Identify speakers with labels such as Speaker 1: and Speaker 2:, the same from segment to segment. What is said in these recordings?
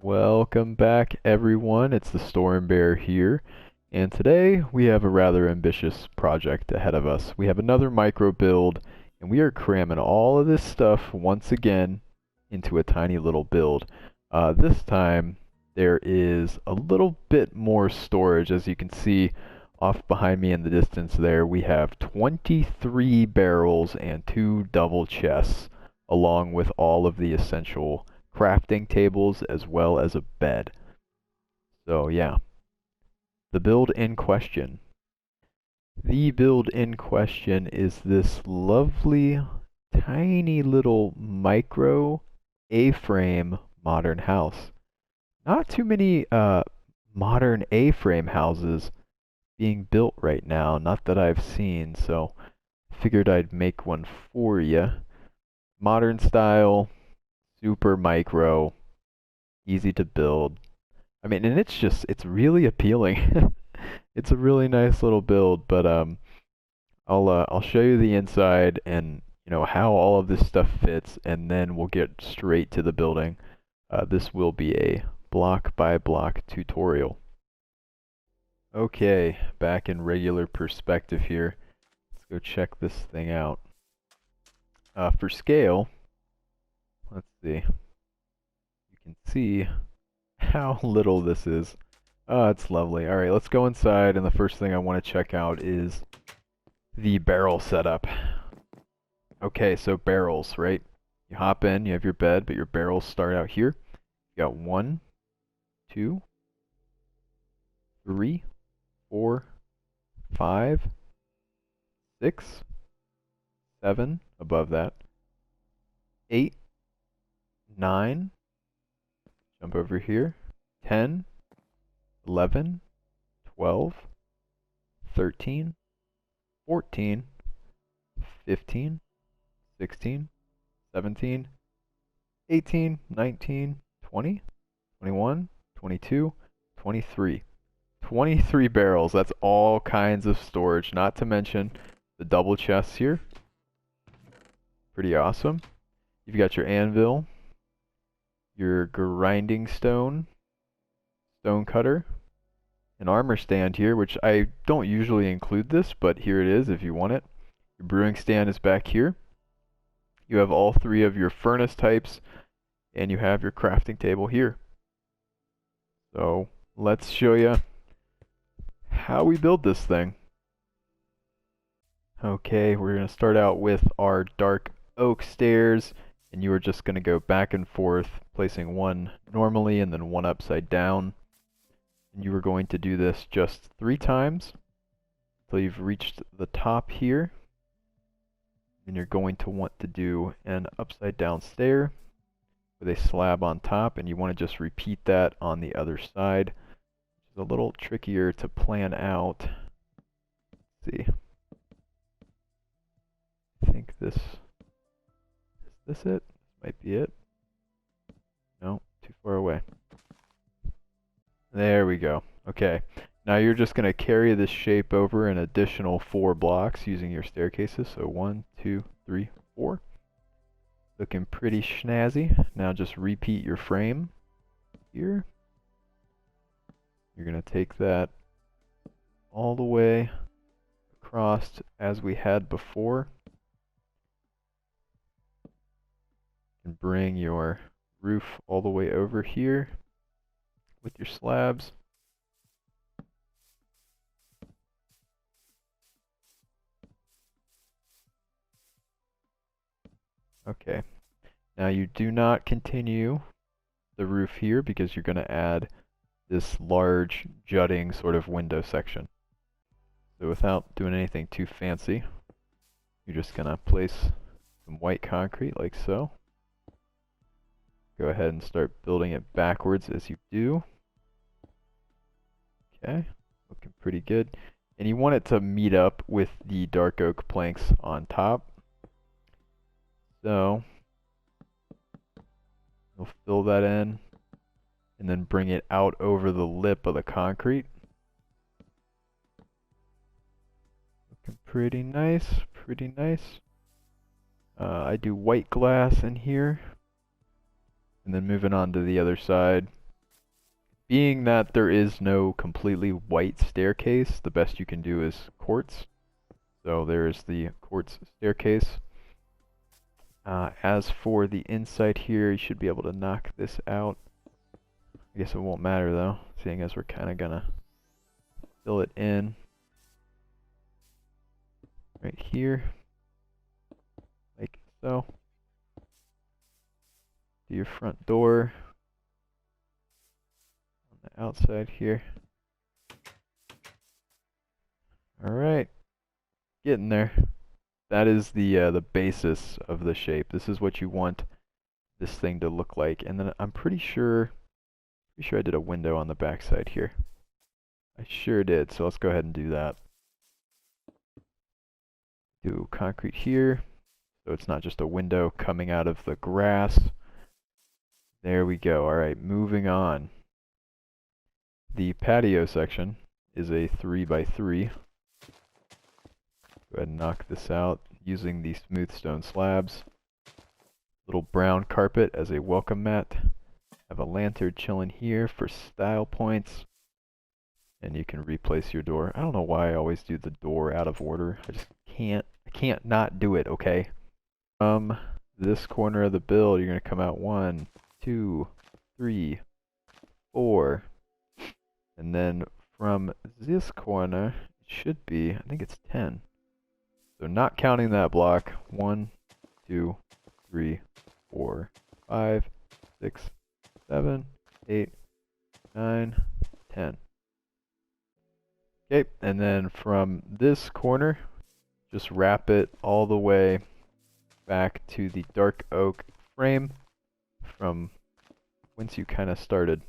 Speaker 1: Welcome back, everyone. It's the Storm Bear here, and today we have a rather ambitious project ahead of us. We have another micro build, and we are cramming all of this stuff once again into a tiny little build. This time there is a little bit more storage. As you can see off behind me in the distance there, we have 23 barrels and 2 double chests, along with all of the essential crafting tables as well as a bed. So yeah, the build in question. The build in question is this lovely, tiny little micro A-frame modern house. Not too many modern A-frame houses being built right now, not that I've seen, so figured I'd make one for you. Modern style, super micro, easy to build. I mean, and it's really appealing. It's a really nice little build, but I'll show you the inside and how all of this stuff fits, and then we'll get straight to the building. This will be a block by block tutorial. Okay, back in regular perspective here. Let's go check this thing out. For scale, let's see. You can see how little this is. Oh, it's lovely. Alright, let's go inside, and the first thing I want to check out is the barrel setup. Okay, so barrels, right? You hop in, you have your bed, but your barrels start out here. You got 1, 2, 3, 4, 5, 6, 7, above that, 8, 9, jump over here, 10, 11, 12, 13, 14, 15, 16, 17, 18, 19, 20, 21, 22, 23. 23 barrels. That's all kinds of storage, not to mention the double chests here. Pretty awesome. You've got your anvil, your grinding stone, stone cutter, an armor stand here, which I don't usually include this, but here it is if you want it. Your brewing stand is back here. You have all 3 of your furnace types, and you have your crafting table here. So let's show you how we build this thing. Okay, we're going to start out with our dark oak stairs, and you are just going to go back and forth, placing one normally and then one upside down. And you are going to do this just 3 times until you've reached the top here. And you're going to want to do an upside down stair with a slab on top, and you want to just repeat that on the other side, which is a little trickier to plan out. Let's see. I think is this it? This might be it. No, too far away. There we go. Okay. Now you're just going to carry this shape over an additional 4 blocks using your staircases. So 1, 2, 3, 4. Looking pretty snazzy. Now just repeat your frame here. You're going to take that all the way across as we had before. And bring your roof all the way over here with your slabs. Okay, now you do not continue the roof here because you're going to add this large jutting sort of window section. So without doing anything too fancy, you're just going to place some white concrete like so. Go ahead and start building it backwards as you do. Okay, looking pretty good. And you want it to meet up with the dark oak planks on top. So you'll fill that in and then bring it out over the lip of the concrete. Looking pretty nice, pretty nice. I do white glass in here. And then moving on to the other side, being that there is no completely white staircase, the best you can do is quartz. So there's the quartz staircase. As for the inside here, you should be able to knock this out. I guess it won't matter though, seeing as we're kind of gonna fill it in right here, like so. Do your front door on the outside here. Alright, getting there. That is the basis of the shape. This is what you want this thing to look like. And then I'm pretty sure I did a window on the back side here. I sure did, so let's go ahead and do that. Do concrete here, so it's not just a window coming out of the grass. There we go. Alright, moving on. The patio section is a 3x3. Go ahead and knock this out using the smooth stone slabs. Little brown carpet as a welcome mat. Have a lantern chilling here for style points. And you can replace your door. I don't know why I always do the door out of order. I can't not do it, okay? From this corner of the build, you're gonna come out 1, 2, 3, 4. And then from this corner, it should be, I think it's 10. So not counting that block, 1, 2, 3, 4, 5, 6, 7, 8, 9, 10. Okay, and then from this corner, just wrap it all the way back to the dark oak frame from whence you kind of started,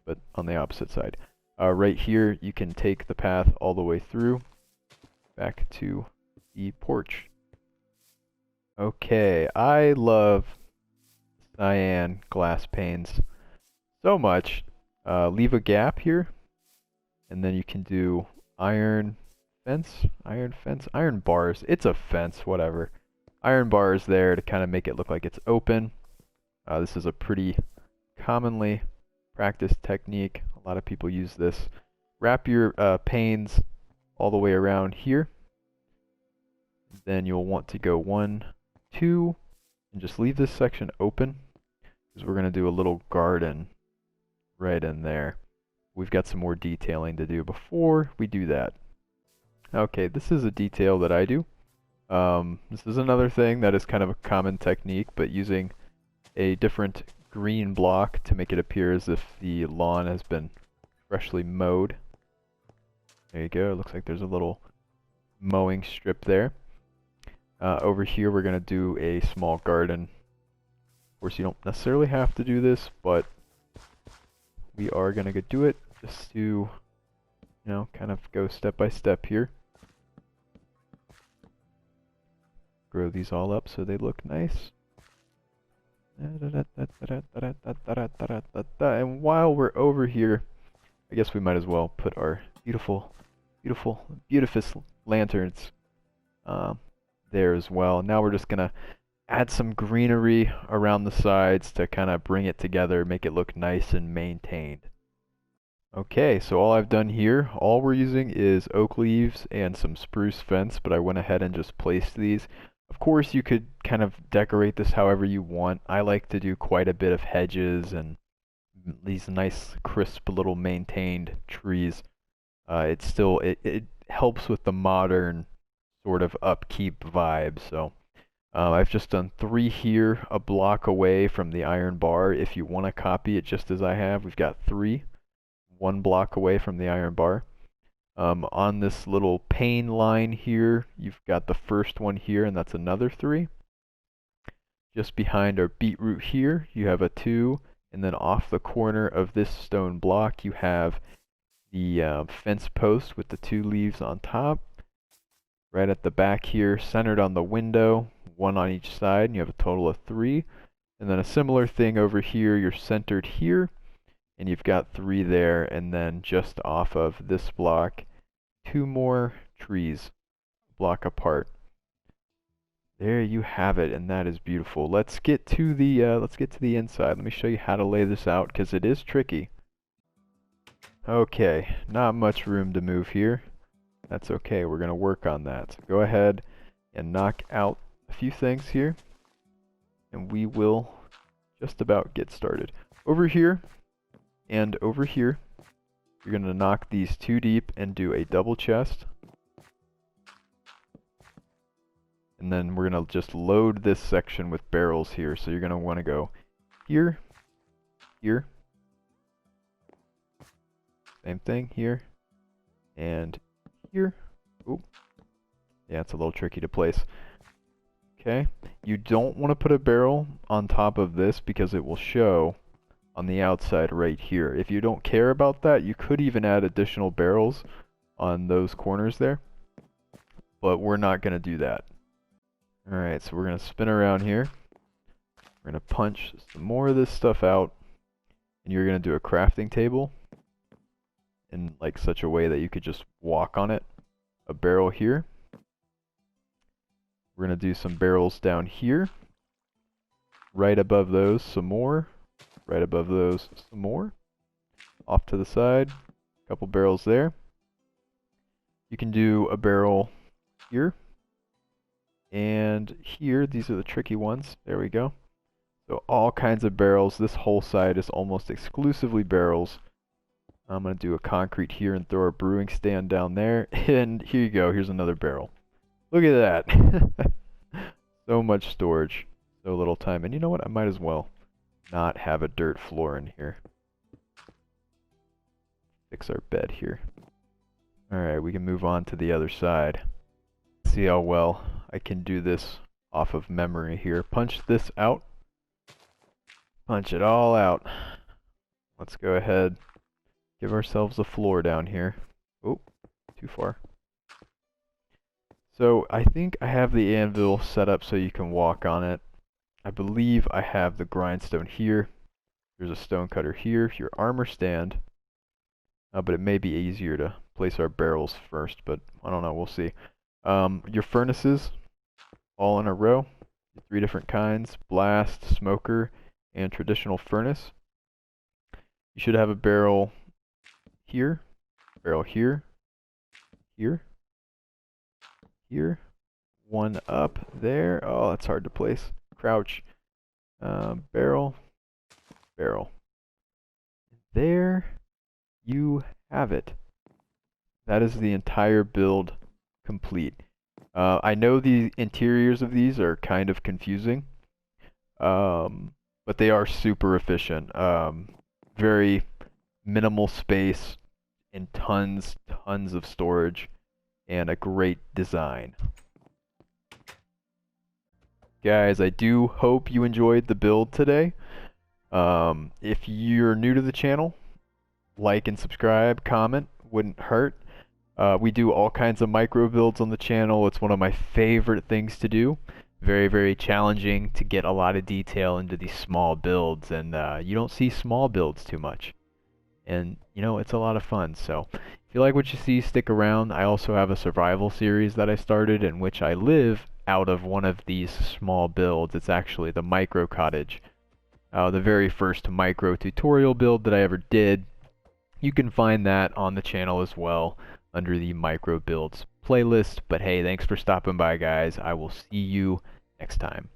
Speaker 1: but on the opposite side. Right here, you can take the path all the way through back to the porch. Okay, I love cyan glass panes so much. Leave a gap here, and then you can do iron bars. It's a fence, whatever. Iron bars there to kind of make it look like it's open. This is a pretty commonly practiced technique. A lot of people use this. Wrap your panes all the way around here. Then you'll want to go 1, 2, and just leave this section open, because we're going to do a little garden right in there. We've got some more detailing to do before we do that. Okay, this is a detail that I do. This is another thing that is kind of a common technique, but using a different green block to make it appear as if the lawn has been freshly mowed. There you go. It looks like there's a little mowing strip there. Over here we're going to do a small garden. Of course, you don't necessarily have to do this, but we are going to go do it just to, you know, kind of go step by step here. Grow these all up so they look nice. And while we're over here, I guess we might as well put our beautiful lanterns there as well. Now we're just gonna add some greenery around the sides to kind of bring it together, make it look nice and maintained. Okay, so all I've done here, all we're using is oak leaves and some spruce fence, but I went ahead and just placed these. Of course, you could kind of decorate this however you want. I like to do quite a bit of hedges and these nice, crisp, little maintained trees. It helps with the modern sort of upkeep vibe. So I've just done 3 here, a block away from the iron bar. If you want to copy it just as I have, we've got 3, 1 block away from the iron bar. On this little pane line here, you've got the first one here, and that's another 3. Just behind our beetroot here, you have a 2, and then off the corner of this stone block, you have the fence post with the 2 leaves on top. Right at the back here, centered on the window, 1 on each side, and you have a total of 3. And then a similar thing over here, you're centered here, and you've got 3 there, and then just off of this block, 2 more trees, block apart. There you have it, and that is beautiful. Let's get to the inside. Let me show you how to lay this out, because it is tricky. Okay, not much room to move here. That's okay, we're gonna work on that. So go ahead and knock out a few things here, and we will just about get started. Over here and over here, you're gonna knock these 2 deep and do a double chest. And then we're gonna just load this section with barrels here. So you're gonna wanna go here, here, same thing here, and here. Oop. Yeah, it's a little tricky to place. Okay, you don't want to put a barrel on top of this because it will show on the outside right here. If you don't care about that, you could even add additional barrels on those corners there, but we're not going to do that. Alright, so we're going to spin around here. We're going to punch some more of this stuff out, and you're going to do a crafting table in like such a way that you could just walk on it. A barrel here. We're going to do some barrels down here. Right above those, some more. Right above those, some more. Off to the side, a couple barrels there. You can do a barrel here. And here, these are the tricky ones. There we go. So all kinds of barrels. This whole side is almost exclusively barrels. I'm going to do a concrete here and throw a brewing stand down there. And here you go. Here's another barrel. Look at that. So much storage. So little time. And you know what? I might as well not have a dirt floor in here. Fix our bed here. Alright, we can move on to the other side. See how well I can do this off of memory here. Punch this out. Punch it all out. Let's go ahead. Give ourselves a floor down here. Oh, too far. So I think I have the anvil set up so you can walk on it. I believe I have the grindstone here. There's a stone cutter here, your armor stand. But it may be easier to place our barrels first, but I don't know, we'll see. Your furnaces, all in a row. 3 different kinds, blast, smoker, and traditional furnace. You should have a barrel here, barrel here, here, here, one up there. Oh, that's hard to place. Crouch, barrel, barrel. There you have it. That is the entire build complete. I know the interiors of these are kind of confusing, but they are super efficient. Very minimal space and tons of storage and a great design. Guys, I do hope you enjoyed the build today. If you're new to the channel, like and subscribe, comment, wouldn't hurt. We do all kinds of micro builds on the channel. It's one of my favorite things to do. Very challenging to get a lot of detail into these small builds, and you don't see small builds too much. And you know, it's a lot of fun. So if you like what you see, stick around. I also have a survival series that I started in which I live out of one of these small builds. It's actually the micro cottage. The very first micro tutorial build that I ever did. You can find that on the channel as well under the micro builds playlist. But hey, thanks for stopping by, guys. I will see you next time.